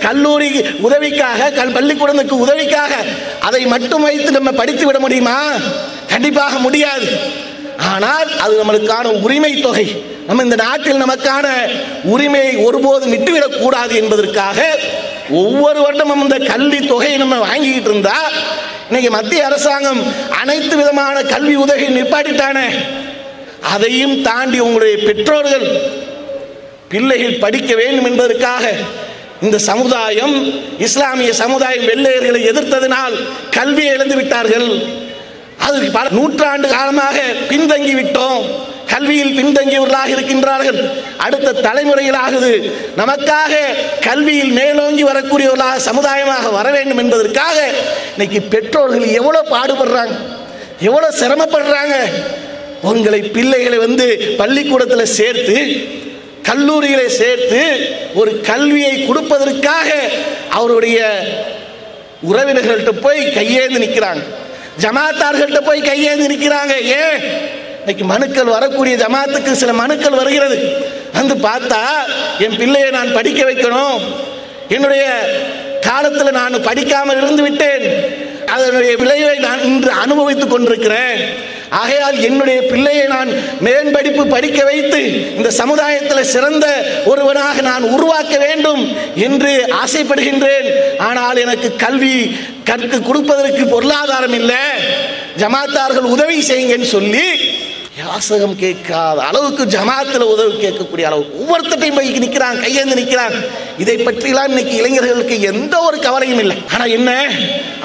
கல்லூரி உதவிக்காக, பள்ளிக்கூடத்துக்கு உதவிக்காக அதை மட்டும் வைத்து நம்ம படித்து விட முடியுமா? கண்டிப்பாக முடியாது. ஆனால் அது நம்மளுக்கான உரிமை தொகை. நம்ம இந்த நாட்டில் நமக்கான உரிமையை ஒருபோதும் விட்டுவிடக் கூடாது என்பதற்காக ஒவ்வொரு வருடமும் இந்த கல்வி தொகையை நம்ம வாங்கிக்கிட்டு இருந்தா இன்னைக்கு மத்திய அரசாங்கம் அனைத்து விதமான கல்வி உதவியை நிப்பாட்டிட்டானே. அதையும் தாண்டி உங்களுடைய பெற்றோர்கள் பிள்ளைகள் படிக்க வேண்டும் என்பதற்காக இந்த சமுதாயம், இஸ்லாமிய சமுதாயம் வெள்ளையர்களை எதிர்த்ததினால் கல்வியை இழந்து விட்டார்கள். அது பல நூற்றாண்டு காலமாக பின்தங்கி விட்டோம், கல்வியில் பின்தங்கியவர்களாக இருக்கின்றார்கள். அடுத்த தலைமுறைகளாகுது நமக்காக கல்வியில் மேலோங்கி வரக்கூடியவர்களாக சமுதாயமாக வர வேண்டும் என்பதற்காக இன்னைக்கு பெற்றோர்கள் எவ்வளவு பாடுபடுறாங்க, எவ்வளவு சிரமப்படுறாங்க. உங்களை பிள்ளைகளை பள்ளிக்கூடத்தில் சேர்த்து, கல்லூரிகளை சேர்த்து ஒரு கல்வியை கொடுப்பதற்காக அவருடைய உறவினர்கள்ட்ட போய் கையேந்து நிற்கிறாங்க, ஜமாத்தார்கள்ட்ட போய் கையேந்து நிற்கிறாங்க. ஏன்? இன்னைக்கு மனுக்கள் வரக்கூடிய ஜமாத்துக்கு சில மனுக்கள் வருகிறது. பார்த்தா என் பிள்ளையை நான் படிக்க வைக்கணும், என்னுடைய காலத்தில் நான் படிக்காமல் இருந்து விட்டேன், அதனுடைய விளைவை நான் இன்று அனுபவித்துக் கொண்டிருக்கிறேன். ஆகையால் என்னுடைய பிள்ளையை நான் மேன்படிப்பு படிக்க வைத்து இந்த சமுதாயத்தில் சிறந்த ஒருவனாக நான் உருவாக்க வேண்டும் என்று ஆசைப்படுகின்றேன். ஆனால் எனக்கு கல்வி கற்று கொடுப்பதற்கு பொருளாதாரம் இல்லை, ஜமாத்தார்கள் உதவி செய்யுங்கன்னு சொல்லி யாசகம் கேட்காத அளவுக்கு ஜமாத்தில் உதவி கேட்கக்கூடிய அளவு ஒவ்வொருத்தையும் போய் நிற்கிறான், கையேந்து நிற்கிறான். இதை பற்றிலாம் இன்னைக்கு இளைஞர்களுக்கு எந்த ஒரு கவலையும் இல்லை. ஆனால் என்ன,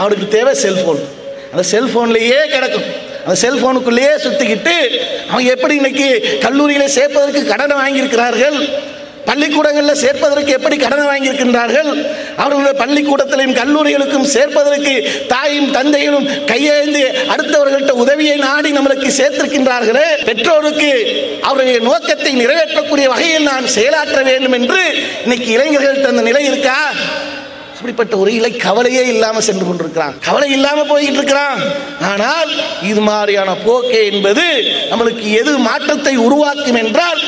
அவனுக்கு தேவை செல்போன், அந்த செல்போன்லேயே கிடக்கும். அந்த செல்போனுக்குள்ளேயே சுற்றிக்கிட்டு அவங்க எப்படி இன்னைக்கு கல்லூரியில் சேர்ப்பதற்கு கடனை வாங்கியிருக்கிறார்கள், பள்ளிக்கூடங்களில் சேர்ப்பதற்கு எப்படி கடனை வாங்கியிருக்கின்றார்கள், அவர்களுடைய பள்ளிக்கூடத்திலையும் கல்லூரிகளுக்கும் சேர்ப்பதற்கு தாயும் தந்தைகளும் கையேந்தி அடுத்தவர்கள்ட்ட உதவியை நாடி நம்மளுக்கு சேர்த்திருக்கின்றார்களே. பெற்றோருக்கு அவருடைய நோக்கத்தை நிறைவேற்றக்கூடிய வகையில் நான் செயலாற்ற வேண்டும் என்று இன்னைக்கு இளைஞர்கள்ட்ட அந்த நிலை இருக்கா? அப்படிப்பட்ட ஒரு இலை கவலையே இல்லாமல் சென்று கொண்டிருக்கிறான், கவலை இல்லாமல் போய்கிட்டு இருக்கிறான். ஆனால் இது மாதிரியான போக்கே என்பது நம்மளுக்கு எது மாற்றத்தை உருவாக்கும் என்றால்,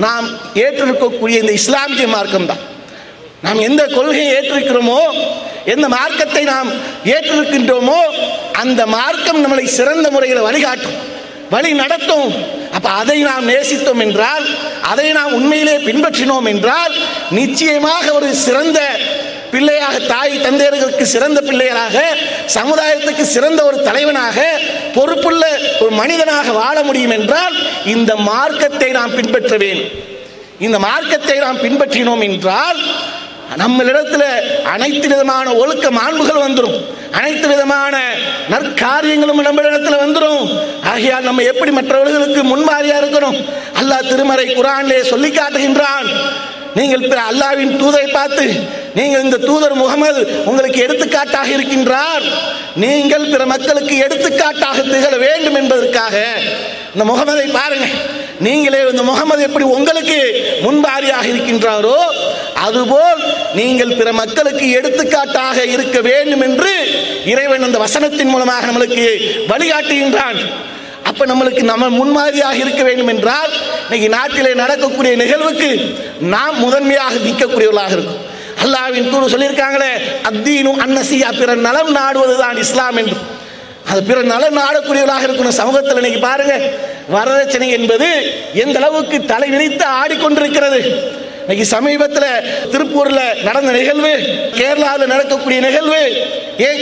நாம் ஏற்றிருக்கக்கூடிய இந்த இஸ்லாமிய மார்க்கம் தான். நாம் எந்த கொள்கையை ஏற்றிருக்கிறோமோ, எந்த மார்க்கத்தை நாம் ஏற்றிருக்கின்றோமோ, அந்த மார்க்கம் நம்மளை சிறந்த முறையில் வழிகாட்டும், வழி நடத்தும். அப்ப அதை நாம் நேசித்தோம் என்றால், அதை நாம் உண்மையிலே பின்பற்றினோம் என்றால், நிச்சயமாக ஒரு சிறந்த பிள்ளையாக, தாய் தந்தையர்களுக்கு சிறந்த பிள்ளைகளாக, சமுதாயத்துக்கு சிறந்த ஒரு தலைவனாக, பொறுப்புள்ள ஒரு மனிதனாக வாழ முடியும் என்றால் இந்த மார்க்கத்தை நாம் பின்பற்ற வேண்டும். இந்த மார்க்கத்தை நாம் பின்பற்றினோம் என்றால் நம்மளிடத்தில் அனைத்து விதமான ஒழுக்க மாண்புகள் வந்துடும், அனைத்து விதமான நற்காரியங்களும் நம்மளிடத்தில் வந்துடும். ஆகையால் நம்ம எப்படி மற்றவர்களுக்கு முன்மாதிரியா இருக்கணும்? அல்லாஹ் திருமறை குர்ஆனிலே சொல்லி காட்டுகின்றான். நீங்கள் பிற அல்லாஹ்வின் தூதரை பார்த்து, நீங்கள் இந்த தூதர் முகமது உங்களுக்கு எடுத்துக்காட்டாக இருக்கின்றார், நீங்கள் பிற மக்களுக்கு எடுத்துக்காட்டாக திகழ வேண்டும் என்பதற்காக இந்த முகமதை பாருங்க. நீங்களே இந்த முகமது எப்படி உங்களுக்கு முன்மாதிரியாக இருக்கின்றாரோ அதுபோல் நீங்கள் பிற மக்களுக்கு எடுத்துக்காட்டாக இருக்க வேண்டும் என்று இறைவன் அந்த வசனத்தின் மூலமாக நம்மளுக்கு வழிகாட்டுகின்றான். அப்ப நம்மளுக்கு நம்ம முன்மாதிரியாக இருக்க வேண்டும் என்றால் இன்னைக்கு நாட்டிலே நடக்கக்கூடிய நிகழ்வுக்கு நாம் முதன்மையாக நிற்கக்கூடியவர்களாக இருக்கும். அல்லாஹ்வின் தூதர் சொல்லியிருக்காங்களே, அத்தீனு அன்னசியா, பிற நலம் நாடுவதுதான் இஸ்லாம் என்று. அது பிற நலம் நாடக்கூடியவர்களாக இருக்கணும். சமூகத்தில் இன்னைக்கு பாருங்க, வரதட்சணை என்பது எந்த அளவுக்கு தலை விரித்து ஆடிக்கொண்டிருக்கிறது. இன்னைக்கு சமீபத்தில் திருப்பூர்ல நடந்த நிகழ்வு, கேரளாவில் நடக்கக்கூடிய நிகழ்வு,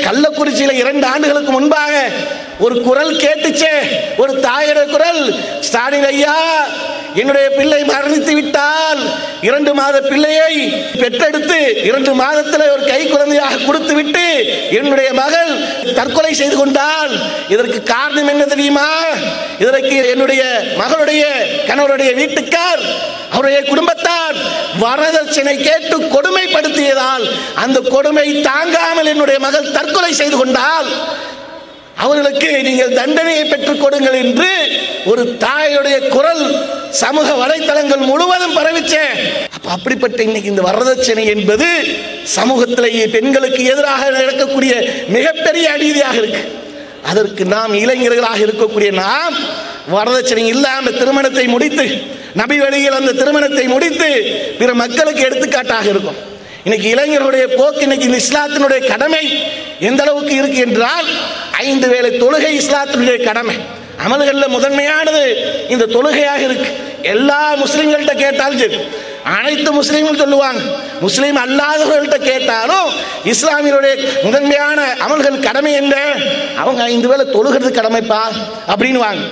கள்ளக்குறிச்சியில 2 ஆண்டுகளுக்கு முன்பாக ஒரு குரல் கேட்டுச்சே, ஒரு தாயோட குரல், ஸ்டாலின் ஐயா என்னுடைய பிள்ளை மரணித்து விட்டால் 2 மாத பிள்ளையை பெற்றெடுத்து 2 மாதத்தில் ஒரு கை குழந்தையாக கொடுத்து விட்டு என்னுடைய மகள் தற்கொலை செய்து கொண்டால் இதற்கு காரணம் என்ன தெரியுமா? இதற்கு என்னுடைய மகளுடைய கணவருடைய வீட்டுக்கார், அவருடைய குடும்பத்தார் வரதட்சணை கேட்டு கொடுமைப்படுத்தியதால் அந்த கொடுமை தாங்காமல் என்னுடைய மகள் தற்கொலை செய்து கொண்டால் அவர்களுக்கு நீங்கள் தண்டனையை பெற்றுக் கொடுங்கள் என்று ஒரு தாயுடைய குரல் சமூக வலைத்தளங்கள் முழுவதும் பரவிச்சே. அப்படிப்பட்ட இன்னைக்கு இந்த வரதட்சணை என்பது சமூகத்திலேயே பெண்களுக்கு எதிராக நடக்கக்கூடிய மிகப்பெரிய அநீதியாக இருக்கு. அதற்கு நாம் இளைஞர்களாக இருக்கக்கூடிய நாம் வரதட்சணை இல்லாமல் திருமணத்தை முடித்து, நபி வழியில் அந்த திருமணத்தை முடித்து பிற மக்களுக்கு எடுத்துக்காட்டாக இருக்கும். இன்னைக்கு இளைஞர்களுடைய போக்கு, இன்னைக்கு இந்த இஸ்லாத்தினுடைய கடமை எந்த அளவுக்கு இருக்கு என்றால், 5 வேளை தொழுகை இஸ்லாத்தினுடைய கடமை. அமல்களில் முதன்மையானது இந்த தொழுகையாக இருக்கு. எல்லா முஸ்லிம்கள்ட்ட கேட்டாலும் சரி, அனைத்து முஸ்லீம்கள் சொல்லுவாங்க. முஸ்லீம் அல்லாதவர்கள்ட்ட கேட்டாலும் இஸ்லாமியருடைய முதன்மையான அமல்கள் கடமை என்ன? அவங்க 5 வேளை தொழுகிறது கடமைப்பா அப்படின்னு வாங்க.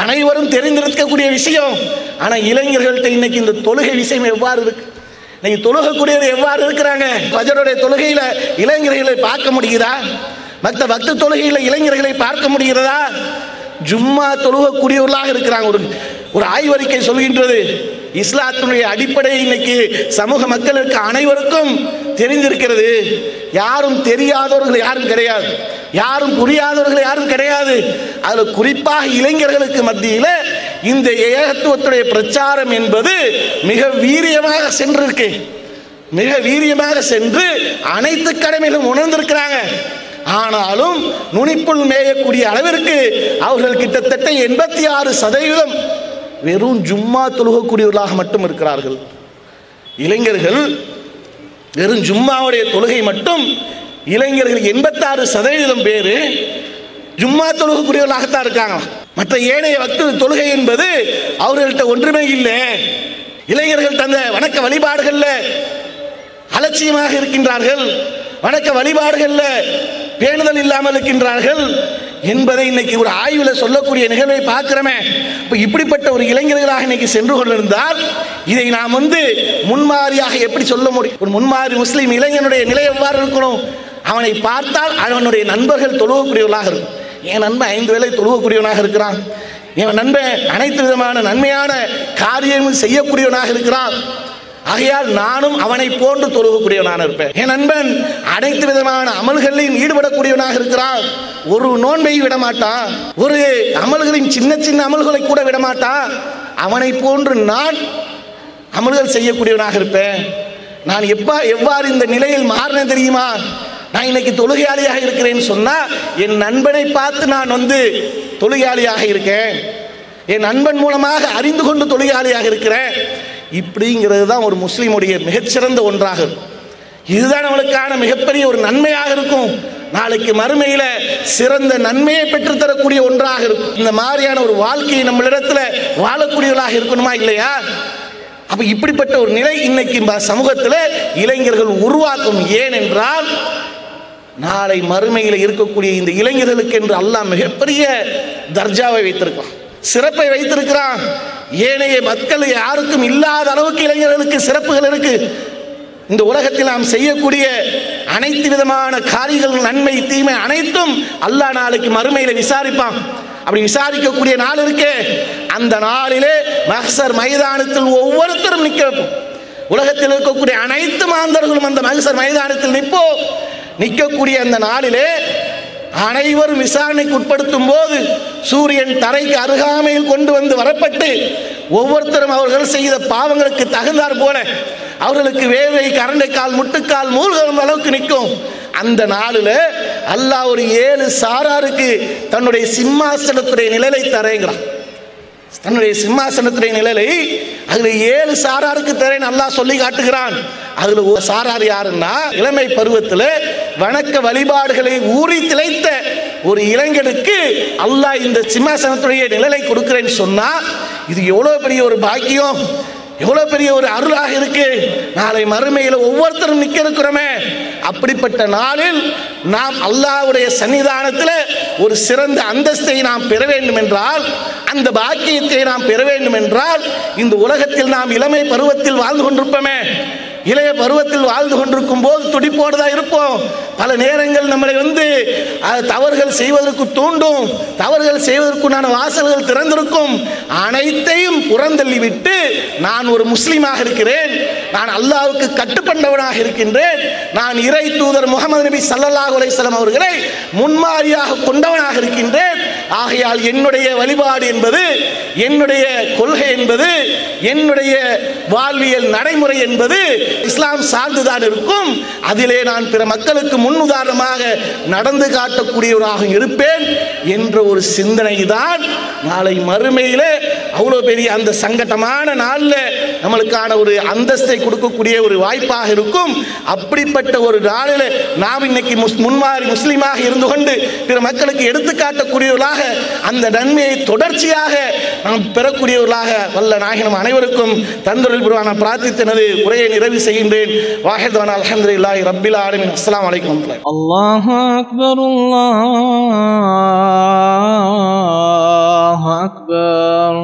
அனைவரும் தெரிந்திருக்கக்கூடிய விஷயம். ஆனால் இளைஞர்கள்ட்ட இன்னைக்கு இந்த தொழுகை விஷயம் எவ்வாறு இருக்கு? இன்னைக்கு தொழுகக்கூடியவர் எவ்வாறு இருக்கிறாங்க? ஃபஜ்ருடைய தொழுகையில இளைஞர்களை பார்க்க முடிகிறதா? மற்ற வக்து தொழுகையில இளைஞர்களை பார்க்க முடிகிறதா? ஜும்மா தொழுகக்கூடியவர்களாக இருக்கிறாங்க. ஒரு ஆய்வறிக்கை சொல்கின்றது, இஸ்லாத்தினுடைய அடிப்படை இன்னைக்கு சமூக மக்களுக்கு அனைவருக்கும் தெரிந்திருக்கிறது. யாரும் தெரியாதவர்கள் யாரும் கிடையாது, யாரும் புரியாதவர்கள் யாரும் கிடையாது. அதில் குறிப்பாக இளைஞர்களுக்கு மத்தியில் இந்த ஏகத்துவத்துடைய பிரச்சாரம் என்பது மிக வீரியமாக சென்றிருக்கு. மிக வீரியமாக சென்று அனைத்து கடமைகளும் உணர்ந்திருக்கிறாங்க. ஆனாலும் நுனிப்புள் மேயக்கூடிய அளவிற்கு அவர்கள் கிட்டத்தட்ட 86% வெறும் ஜும்மா தொழுகக்கூடியவர்களாக மட்டும் இருக்கிறார்கள். இளைஞர்கள் வெறும் ஜும்மாவுடைய தொழுகை மட்டும் இளைஞர்கள் 86% பேர் ஜும்மா தொழுகக்கூடியவர்களாகத்தான் இருக்காங்க. மற்ற ஏனைய வக்து தொழுகை என்பது அவர்கள்ட்ட ஒன்றுமே இல்லை. இளைஞர்கள் தந்த வணக்க வழிபாடுகள்ல அலட்சியமாக இருக்கின்றார்கள், வணக்க வழிபாடுகள்ல பேணுதல் இல்லாமல் இருக்கின்றார்கள் என்பதை இன்னைக்கு ஒரு ஆய்வில் சொல்லக்கூடிய நிகழ்வை பார்க்கிறோமே. இப்போ இப்படிப்பட்ட ஒரு இளைஞர்களாக இன்னைக்கு சென்று கொண்டிருந்தால் இதை நாம் முன்மாதிரியாக எப்படி சொல்ல முடியும்? ஒரு முன்மாதிரி முஸ்லீம் இளைஞனுடைய நிலை எவ்வாறு இருக்கணும்? அவனை பார்த்தால் அவனுடைய நண்பர்கள் தொழுவக்கூடியவர்களாக இருக்கும். என் நண்பன் 5 வேளை தொழுவக்கூடியவனாக இருக்கிறான், என் நண்பன் அனைத்து விதமான நன்மையான காரியங்கள் செய்யக்கூடியவனாக இருக்கிறான், ஆகையால் நானும் அவனை போன்று தொழுகக்கூடியவனாக இருப்பேன். என் நண்பன் அனைத்து விதமான அமல்களிலும் ஈடுபடக்கூடியவனாக இருக்கிறான், ஒரு நோன்பை விடமாட்டான், ஒரு அமல்களின் சின்ன சின்ன அமல்களை கூட விடமாட்டான், அவனை போன்று நான் அமல்கள் செய்யக்கூடியவனாக இருப்பேன். நான் எவ்வாறு இந்த நிலையில் மாறினேன் தெரியுமா? நான் இன்னைக்கு தொழுகையாளியாக இருக்கிறேன்னு சொன்னா என் நண்பனை பார்த்து நான் தொழுகையாளியாக இருக்கேன், என் நண்பன் மூலமாக அறிந்து கொண்டு தொழுகையாளியாக இருக்கிறேன். இப்படிங்கிறது தான் ஒரு முஸ்லீமுடைய மிகச்சிறந்த ஒன்றாக இருக்கும். இதுதான் அவளுக்கான மிகப்பெரிய ஒரு நன்மையாக இருக்கும். நாளைக்கு மறுமையில சிறந்த நன்மையை பெற்றுத்தரக்கூடிய ஒன்றாக இருக்கும். இந்த மாதிரியான ஒரு வாழ்க்கையை நம்மளிடத்தில் வாழக்கூடியவர்களாக இருக்கணுமா இல்லையா? அப்ப இப்படிப்பட்ட ஒரு நிலை இன்னைக்கு சமூகத்தில் இளைஞர்கள் உருவாக்கும். ஏனென்றால் நாளை மறுமையில் இருக்கக்கூடிய இந்த இளைஞர்களுக்கு என்று அல்லாஹ் மிகப்பெரிய தர்ஜாவை வைத்திருக்கான், சிறப்பை வைத்திருக்கிறான். ஏனைய மக்கள் யாருக்கும் இல்லாத அளவுக்கு இளைஞர்களுக்கு சிறப்புகள் இருக்கு. இந்த உலகத்தில் நாம் செய்யக்கூடிய அனைத்து விதமான காரியங்கள், நன்மை தீமை அனைத்தும் அல்லாஹ் நாளைக்கு மறுமையில விசாரிப்பான். அப்படி விசாரிக்கக்கூடிய நாள் இருக்கே, அந்த நாளிலே மஹ்சர் மைதானத்தில் ஒவ்வொருத்தரும் நிற்க வைப்போம். உலகத்தில் இருக்கக்கூடிய அனைத்து மாந்தர்களும் அந்த மஹ்சர் மைதானத்தில் நிற்கக்கூடிய அந்த நாளிலே அனைவரும் விசாரணைக்கு உட்படுத்தும் போது சூரியன் தரைக்கு அருகாமையில் கொண்டு வரப்பட்டு ஒவ்வொருத்தரும் அவர்கள் செய்த பாவங்களுக்கு தகுந்தார் போல அவர்களுக்கு வேர்வை, கரண்டைக்கால், முட்டுக்கால், மூழ்கும் அளவுக்கு நிற்கும். அந்த நாளில் அல்லாஹ் ஒரு 7 சாராருக்கு தன்னுடைய சிம்மாசனத்துடைய நிழலை தரேங்கிறான். தன்னுடைய சிம்மாசனத்துடைய நிழலை அதுல 7 சாராருக்கு தரேன் அல்லாஹ் சொல்லி காட்டுகிறான். அதுல ஒரு சாரார் யாருன்னா, இளமை பருவத்தில் வணக்க வழிபாடுகளை ஊறி திளைத்த ஒரு இளைஞனுக்கு அல்லாஹ் இந்த சிம்மாசனத்துடைய நிழலை கொடுக்கிறேன்னு சொன்னா இது எவ்வளவு பெரிய ஒரு பாக்கியம், எவ்வளவு பெரிய ஒரு அருளாக இருக்கு. நாளை மறுமையில் ஒவ்வொருத்தரும் நிற்க இருக்கிறோமே, அப்படிப்பட்ட நாளில் நாம் அல்லாஹ்வுடைய சன்னிதானத்தில் ஒரு சிறந்த அந்தஸ்தை நாம் பெற வேண்டும் என்றால், அந்த பாக்கியத்தை நாம் பெற வேண்டும் என்றால், இந்த உலகத்தில் நாம் இளமை பருவத்தில் வாழ்ந்து கொண்டிருப்போமே, இளைய பருவத்தில் வாழ்ந்து கொண்டிருக்கும் போது துடிப்போடு தான் இருப்போம். பல நேரங்கள் நம்மளை தவறுகள் செய்வதற்கு தூண்டும், தவறுகள் செய்வதற்குண்டான வாசல்கள் திறந்திருக்கும். அனைத்தையும் புறந்தள்ளிவிட்டு நான் ஒரு முஸ்லீமாக இருக்கிறேன், நான் அல்லாஹ்வுக்கு கட்டுப்பட்டவனாக இருக்கின்றேன், நான் இறை தூதர் முஹம்மது நபி ஸல்லல்லாஹு அலைஹி வஸல்லம் அவர்களை முன்மாதிரியாக கொண்டவனாக இருக்கின்றேன். ஆகையால் என்னுடைய வழிபாடு என்பது, என்னுடைய கொள்கை என்பது, என்னுடைய வாழ்வியல் நடைமுறை என்பது இஸ்லாம் சார்ந்துதான் இருக்கும். அதிலே நான் பிற மக்களுக்கு முன்னுதாரணமாக நடந்து காட்டக்கூடியவராக இருப்பேன் என்ற ஒரு சிந்தனை தான் நாளை மறுமையிலே அவ்வளோ பெரிய அந்த சங்கடமான நாளில் நம்மளுக்கான ஒரு அந்தஸ்தை கொடுக்கக்கூடிய ஒரு வாய்ப்பாக இருக்கும். அப்படிப்பட்ட ஒரு நாளில் நாம் இன்னைக்கு முன்மாறி முஸ்லீமாக இருந்து கொண்டு பிற மக்களுக்கு எடுத்துக்காட்டக்கூடியவர்களாக அந்த நன்மையை தொடர்ச்சியாக நாம் பெறக்கூடியவர்களாக வல்ல நாயகம் அனைவருக்கும் தந்தொருள் புரிவான பிரார்த்தித்தனது உரையை நிறைவு செய்கின்றேன். வாஹிதான அல்ஹம்துலில்லாஹி ரப்பில் ஆலமீன். அஸ்ஸலாமு அலைக்கும். அல்லாஹு அக்பர், அல்லாஹு அக்பர்.